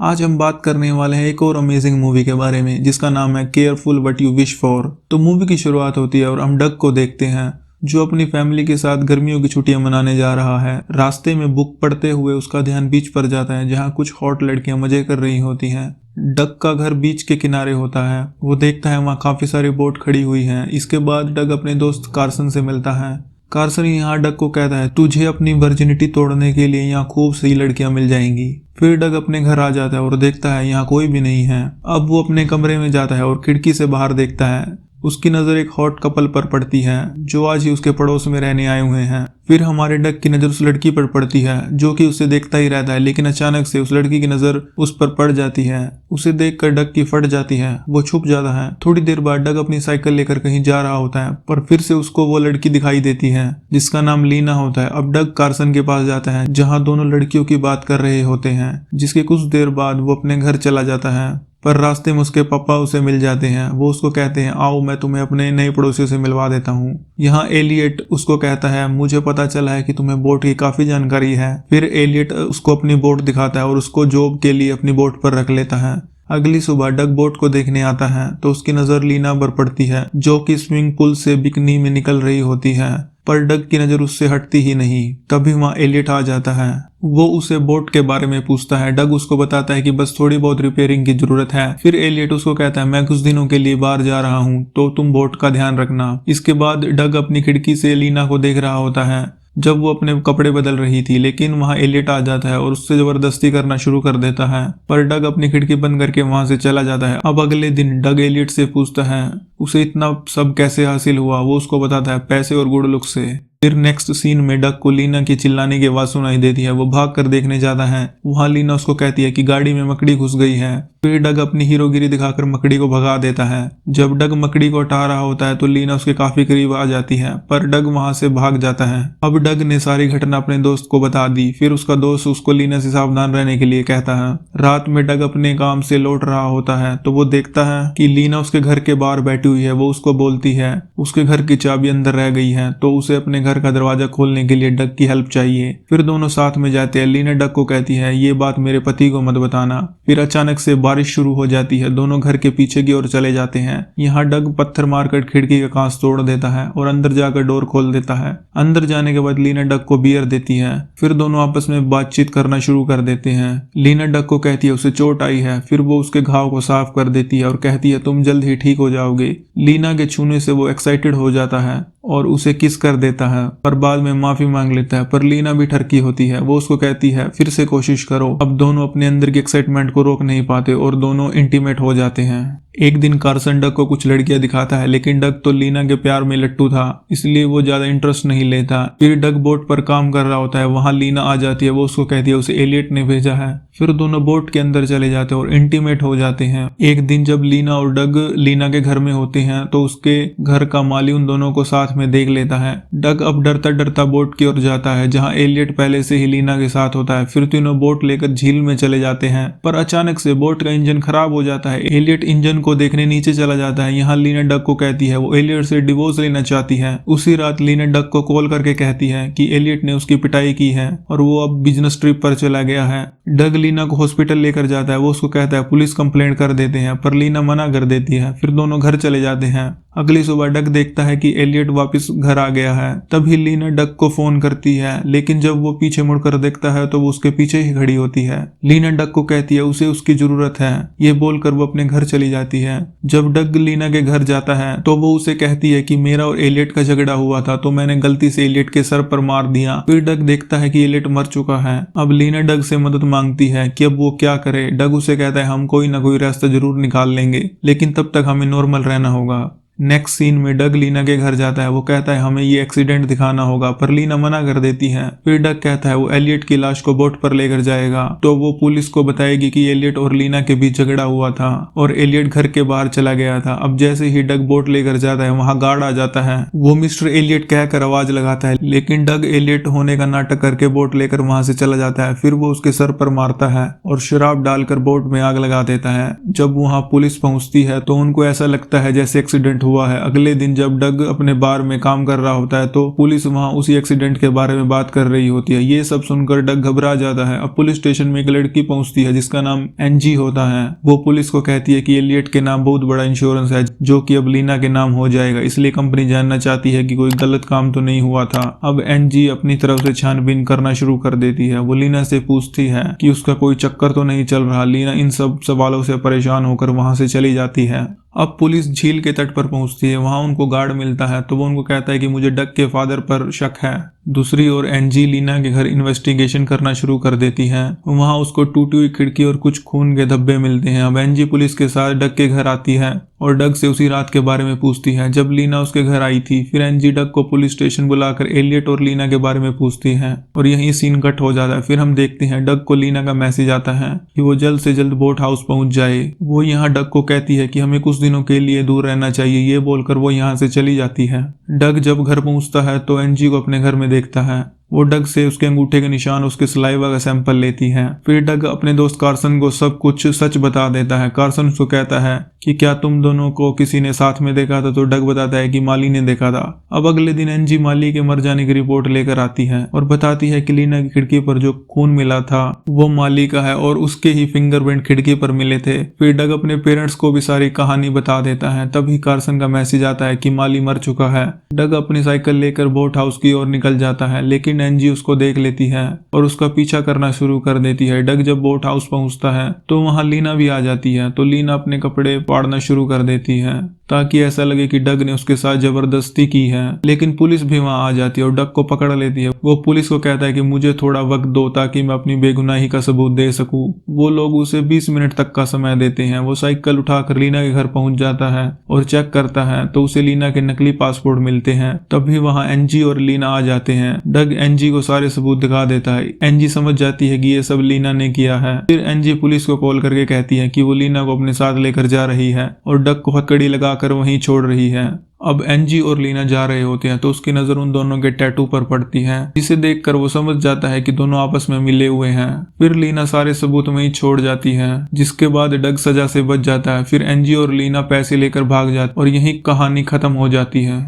आज हम बात करने वाले हैं एक और अमेजिंग मूवी के बारे में जिसका नाम है careful what you wish for. तो मूवी की शुरुआत होती है और हम डग को देखते हैं जो अपनी फैमिली के साथ गर्मियों की छुट्टियां मनाने जा रहा है। रास्ते में बुक पढ़ते हुए उसका ध्यान बीच पर जाता है जहां कुछ हॉट लड़कियां मजे कर रही होती हैं। डग का घर बीच के किनारे होता है। वो देखता है वहाँ काफी सारी बोट खड़ी हुई हैं। इसके बाद डग अपने दोस्त कार्सन से मिलता है। कार्सन यहाँ डग को कहता है तुझे अपनी वर्जिनिटी तोड़ने के लिए यहाँ खूब सी लड़कियां मिल जाएंगी। फिर डग अपने घर आ जाता है और देखता है यहाँ कोई भी नहीं है। अब वो अपने कमरे में जाता है और खिड़की से बाहर देखता है। उसकी नज़र एक हॉट कपल पर पड़ती है जो आज ही उसके पड़ोस में रहने आए हुए हैं। फिर हमारे डग की नज़र उस लड़की पर पड़ती है जो कि उसे देखता ही रहता है, लेकिन अचानक से उस लड़की की नज़र उस पर पड़ जाती है। उसे देखकर डग की फट जाती है। वो छुप जाता है। थोड़ी देर बाद डग अपनी साइकिल लेकर कहीं जा रहा होता है पर फिर से उसको वो लड़की दिखाई देती है जिसका नाम लीना होता है। अब डग कार्सन के पास जाता है जहाँ दोनों लड़कियों की बात कर रहे होते हैं। जिसके कुछ देर बाद वो अपने घर चला जाता है पर रास्ते में उसके पापा उसे मिल जाते हैं। वो उसको कहते हैं आओ मैं तुम्हें अपने नए पड़ोसियों से मिलवा देता हूँ। यहाँ एलियट उसको कहता है मुझे पता चला है कि तुम्हें बोट की काफी जानकारी है। फिर एलियट उसको अपनी बोट दिखाता है और उसको जॉब के लिए अपनी बोट पर रख लेता है। अगली सुबह डग बोट को देखने आता है तो उसकी नजर लीना पर पड़ती है जो कि स्विमिंग पूल से बिकनी में निकल रही होती है, पर डग की नजर उससे हटती ही नहीं। तभी वहाँ एलियट आ जाता है। वो उसे बोट के बारे में पूछता है। डग उसको बताता है कि बस थोड़ी बहुत रिपेयरिंग की जरूरत है। फिर एलियट उसको कहता है मैं कुछ दिनों के लिए बाहर जा रहा हूँ तो तुम बोट का ध्यान रखना। इसके बाद डग अपनी खिड़की से लीना को देख रहा होता है जब वो अपने कपड़े बदल रही थी, लेकिन वहाँ एलियट आ जाता है और उससे जबरदस्ती करना शुरू कर देता है। पर डग अपनी खिड़की बंद करके वहां से चला जाता है। अब अगले दिन डग एलियट से पूछता है उसे इतना सब कैसे हासिल हुआ। वो उसको बताता है पैसे और गुड लुक से। फिर नेक्स्ट सीन में डग को लीना की चिल्लाने की आवाज सुनाई देती है। वो भाग कर देखने जाता है। वहाँ लीना उसको कहती है कि गाड़ी में मकड़ी घुस गई है। फिर डग अपनी हीरोगिरी दिखाकर मकड़ी को भगा देता है। जब डग मकड़ी को हटा रहा होता है तो लीना उसके काफी करीब आ जाती है पर डग वहां से भाग जाता है। अब डग ने सारी घटना अपने दोस्त को बता दी। फिर उसका दोस्त उसको लीना से सावधान रहने के लिए कहता है। रात में डग अपने काम से लौट रहा होता है तो वो देखता है कि लीना उसके घर के बाहर बैठी हुई है। वो उसको बोलती है उसके घर की चाबी अंदर रह गई है तो उसे अपने घर का दरवाजा खोलने के लिए डग की हेल्प चाहिए। फिर दोनों साथ में जाते हैं। लीना डग को कहती है ये बात मेरे पति को मत बताना। फिर अचानक से बारिश शुरू हो जाती है। दोनों घर के पीछे की ओर चले जाते हैं। यहाँ डग पत्थर मारकर खिड़की का कांच तोड़ देता है और अंदर जाकर डोर खोल देता है। अंदर जाने के बाद लीना डग को बियर देती है। फिर दोनों आपस में बातचीत करना शुरू कर देते हैं। लीना डग को कहती है उसे चोट आई है। फिर वो उसके घाव को साफ कर देती है और कहती है तुम जल्द ही ठीक हो जाओगे। लीना के छूने से वो एक्साइटेड हो जाता है और उसे किस कर देता है पर बाद में माफी मांग लेता है। पर लीना भी ठरकी होती है। वो उसको कहती है फिर से कोशिश करो। अब दोनों अपने अंदर की एक्साइटमेंट को रोक नहीं पाते और दोनों इंटीमेट हो जाते हैं। एक दिन कार्सन डग को कुछ लड़कियां दिखाता है लेकिन डग तो लीना के प्यार में लट्टू था इसलिए वो ज्यादा इंटरेस्ट नहीं लेता। फिर डग बोट पर काम कर रहा होता है। वहां लीना आ जाती है। वो उसको कहती है उसे एलियट ने भेजा है। फिर दोनों बोट के अंदर चले जाते हैं और इंटीमेट हो जाते हैं। एक दिन जब लीना और डग लीना के घर में होते हैं तो उसके घर का माली उन दोनों को साथ में देख लेता है। डग अब डरता डरता बोट की ओर जाता है जहाँ एलियट पहले से ही लीना के साथ होता है। फिर तीनों बोट लेकर झील में चले जाते हैं पर अचानक से बोट का इंजन खराब हो जाता है। एलियट इंजन को देखने नीचे चला जाता है। यहाँ लीना डग को कहती है वो एलियट से डिवोर्स लेना चाहती है। उसी रात लीना डग को कॉल करके कहती है कि एलियट ने उसकी पिटाई की है और वो अब बिजनेस ट्रिप पर चला गया है। डग लीना को हॉस्पिटल लेकर जाता है। वो उसको कहता है पुलिस कंप्लेंट कर देते हैं पर लीना मना कर देती है। फिर दोनों घर चले जाते हैं। अगली सुबह डग देखता है कि एलियट वापस घर आ गया है। तभी लीना डग को फोन करती है लेकिन जब वो पीछे मुड़कर देखता है तो वो उसके पीछे ही खड़ी होती है। लीना डग को कहती है उसे उसकी जरूरत है। ये बोलकर वो अपने घर चली जाती है। जब डग लीना के घर जाता है तो वो उसे कहती है कि मेरा और एलियट का झगड़ा हुआ था तो मैंने गलती से एलियट के सर पर मार दिया। फिर डग देखता है कि एलियट मर चुका है। अब लीना डग से मदद मांगती है कि अब वो क्या करे। डग उसे कहता है हम कोई ना कोई रास्ता जरूर निकाल लेंगे लेकिन तब तक हमें नॉर्मल रहना होगा। नेक्स्ट सीन में डग लीना के घर जाता है। वो कहता है हमें ये एक्सीडेंट दिखाना होगा पर लीना मना कर देती है। फिर डग कहता है वो एलियट की लाश को बोट पर लेकर जाएगा तो वो पुलिस को बताएगी कि एलियट और लीना के बीच झगड़ा हुआ था और एलियट घर के बाहर चला गया था। अब जैसे ही डग बोट लेकर जाता है वहाँ गार्ड आ जाता है। वो मिस्टर एलियट कहकर आवाज लगाता है लेकिन डग एलियट होने का नाटक करके बोट लेकर वहां से चला जाता है। फिर वो उसके सर पर मारता है और शराब डालकर बोट में आग लगा देता है। जब वहाँ पुलिस पहुंचती है तो उनको ऐसा लगता है जैसे एक्सीडेंट हुआ है। अगले दिन जब डग अपने बार में काम कर रहा होता है तो पुलिस वहाँ उसी एक्सीडेंट के बारे में बात कर रही होती है। ये सब सुनकर डग घबरा जाता है। अब पुलिस स्टेशन में एक लड़की पहुंचती है जिसका नाम एनजी होता है। वो पुलिस को कहती है कि एलियट के नाम बहुत बड़ा इंश्योरेंस है जो कि अब लीना के नाम हो जाएगा, इसलिए कंपनी जानना चाहती है कि कोई गलत काम तो नहीं हुआ था। अब एनजी अपनी तरफ से छानबीन करना शुरू कर देती है। वो लीना से पूछती है कि उसका कोई चक्कर तो नहीं चल रहा। लीना इन सब सवालों से परेशान होकर वहां से चली जाती है। अब पुलिस झील के तट पर पहुंचती है। वहां उनको गार्ड मिलता है तो वो उनको कहता है कि मुझे डग के फादर पर शक है। दूसरी ओर एनजी लीना के घर इन्वेस्टिगेशन करना शुरू कर देती है। वहां उसको टूटी हुई खिड़की और कुछ खून के धब्बे मिलते हैं। अब एनजी पुलिस के साथ डग के घर आती है और डग से उसी रात के बारे में पूछती है जब लीना उसके घर आई थी। फिर एनजी डग को पुलिस स्टेशन बुलाकर एलियट और लीना के बारे में पूछती है और यही सीन कट हो जाता है। फिर हम देखते हैं डग को लीना का मैसेज आता है कि वो जल्द से जल्द बोट हाउस पहुंच जाए। वो यहाँ डग को कहती है कि हमें कुछ दिनों के लिए दूर रहना चाहिए। ये बोलकर वो यहाँ से चली जाती है। डग जब घर पहुंचता है तो एनजी को अपने घर में देखता है। वो डग से उसके अंगूठे के निशान, उसके सलाइवा का सैंपल लेती है। फिर डग अपने दोस्त कार्सन को सब कुछ सच बता देता है। कार्सन उसको कहता है कि क्या तुम दोनों को किसी ने साथ में देखा था? तो डग बताता है कि माली ने देखा था। अब अगले दिन एनजी माली के मर जाने की रिपोर्ट लेकर आती है और बताती है कि लीना की खिड़की पर जो खून मिला था वो माली का है और उसके ही फिंगरप्रिंट खिड़की पर मिले थे। फिर डग अपने पेरेंट्स को भी सारी कहानी बता देता है। तभी कार्सन का मैसेज आता है कि माली मर चुका है। डग अपनी साइकिल लेकर बोट हाउस की ओर निकल जाता है लेकिन एनजी उसको देख लेती है और उसका पीछा करना शुरू कर देती है। डग जब बोट हाउस पहुंचता है तो वहां लीना भी आ जाती है। तो लीना अपने कपड़े फाड़ना शुरू कर देती है ताकि ऐसा लगे कि डग ने उसके साथ जबरदस्ती की है। लेकिन पुलिस भी वहां आ जाती है और डग को पकड़ लेती है। वो पुलिस को कहता है कि मुझे थोड़ा वक्त दो ताकि मैं अपनी बेगुनाही का सबूत दे सकूं। वो लोग उसे 20 मिनट तक का समय देते हैं। वो साइकिल उठाकर लीना के घर पहुंच जाता है और चेक करता है तो उसे लीना के नकली पासपोर्ट मिलते हैं। तभी वहां एनजी और लीना आ जाते हैं। डग एनजी को सारे सबूत दिखा देता है। एनजी समझ जाती है कि ये सब लीना ने किया है। फिर एनजी पुलिस को कॉल करके कहती है कि वो लीना को अपने साथ लेकर जा रही है और डग को हथकड़ी लगाकर वहीं छोड़ रही है। अब एनजी और लीना जा रहे होते हैं तो उसकी नजर उन दोनों के टैटू पर पड़ती है जिसे देखकर वो समझ जाता है कि दोनों आपस में मिले हुए हैं। फिर लीना सारे सबूत वहीं छोड़ जाती है जिसके बाद डग सजा से बच जाता है। फिर एनजी और लीना पैसे लेकर भाग जाते और यही कहानी खत्म हो जाती है।